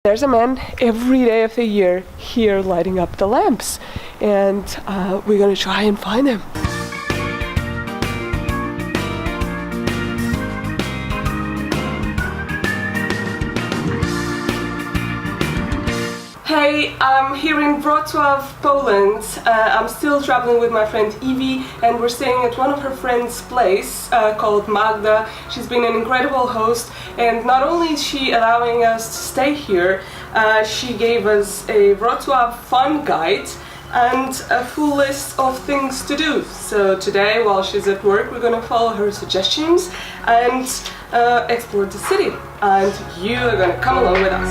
There's a man every day of the year here lighting up the lamps, and we're gonna try and find him. Hey, I'm here in Wroclaw, Poland. I'm still traveling with my friend Evie, and we're staying at one of her friend's place called Magda. She's been an incredible host, and not only is she allowing us to stay here, she gave us a Wroclaw fun guide and a full list of things to do. So today, while she's at work, we're gonna follow her suggestions and explore the city. And you are gonna come along with us.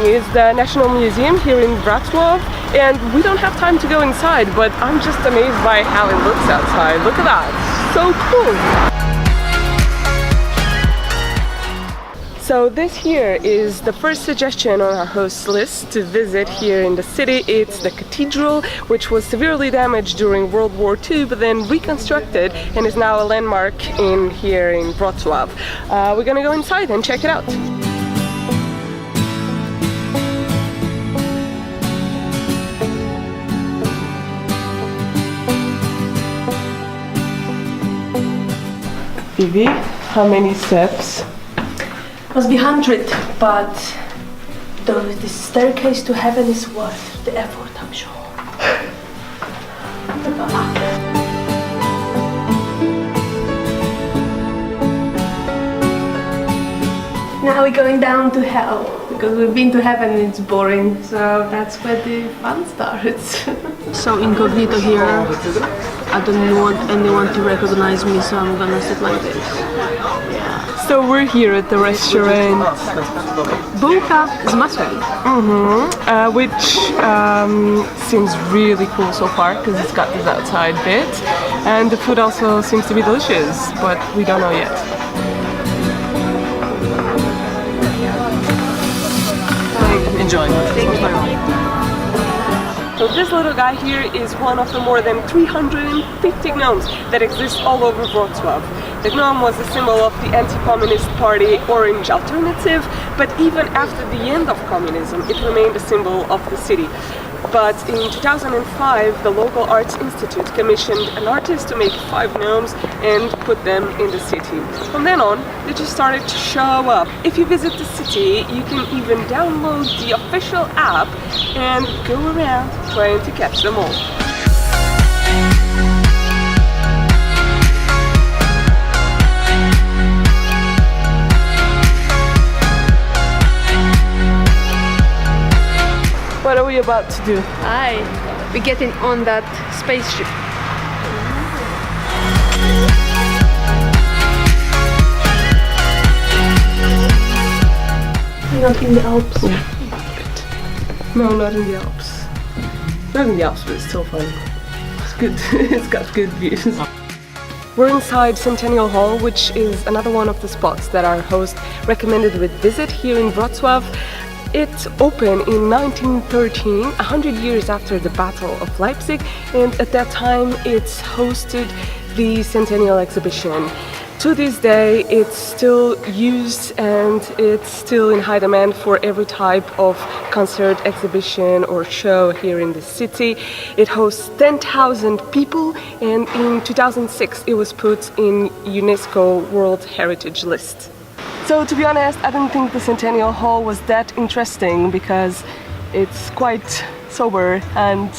Is the National Museum here in Wroclaw, and we don't have time to go inside, but I'm just amazed by how it looks outside. Look at that, so cool. So this here is the first suggestion on our host's list to visit here in the city. It's the cathedral, which was severely damaged during World War II, but then reconstructed and is now a landmark here in Wroclaw. We're gonna go inside and check it out. Evie, how many steps? Must be 100, but the staircase to heaven is worth the effort, I'm sure. Now we're going down to hell, because we've been to heaven and it's boring, so that's where the fun starts. So incognito here. I don't want anyone to recognize me, so I'm gonna sit like this. Yeah. So we're here at the restaurant Bułka z masłem. Which seems really cool so far, because it's got this outside bit, and the food also seems to be delicious, but we don't know yet. Enjoy. So this little guy here is one of the more than 350 gnomes that exist all over Wrocław. The gnome was a symbol of the anti-communist party Orange Alternative, but even after the end of communism, it remained a symbol of the city. But in 2005, the local Arts Institute commissioned an artist to make 5 gnomes and put them in the city. From then on, they just started to show up. If you visit the city, you can even download the official app and go around trying to catch them all. What are we about to do? We're getting on that spaceship. We're not in the Alps. No, not in the Alps. Not in the Alps, but it's still fun. It's good. It's got good views. We're inside Centennial Hall, which is another one of the spots that our host recommended we visit here in Wrocław. It opened in 1913, 100 years after the Battle of Leipzig, and at that time it's hosted the Centennial Exhibition. To this day, it's still used and it's still in high demand for every type of concert, exhibition or show here in the city. It hosts 10,000 people, and in 2006 it was put in UNESCO World Heritage List. So to be honest, I didn't think the Centennial Hall was that interesting because it's quite sober and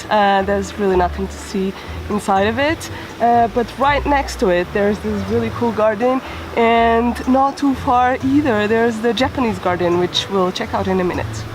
there's really nothing to see inside of it. But right next to it there's this really cool garden, and not too far either there's the Japanese garden, which we'll check out in a minute.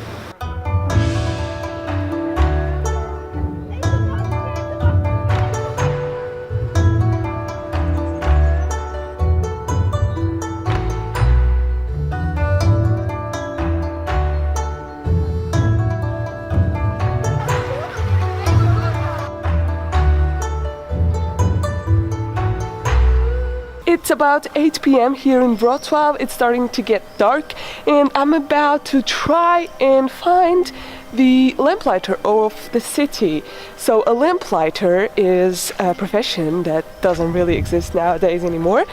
It's about 8 p.m. here in Wroclaw. It's starting to get dark, and I'm about to try and find the lamplighter of the city. So a lamplighter is a profession that doesn't really exist nowadays anymore.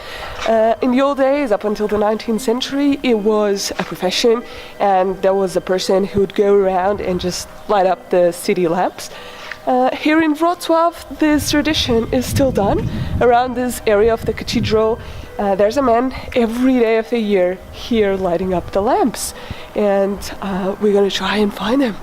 In the old days, up until the 19th century, it was a profession, and there was a person who would go around and just light up the city lamps. Here in Wrocław, this tradition is still done. Around this area of the cathedral, there's a man every day of the year here lighting up the lamps, and we're gonna try and find him.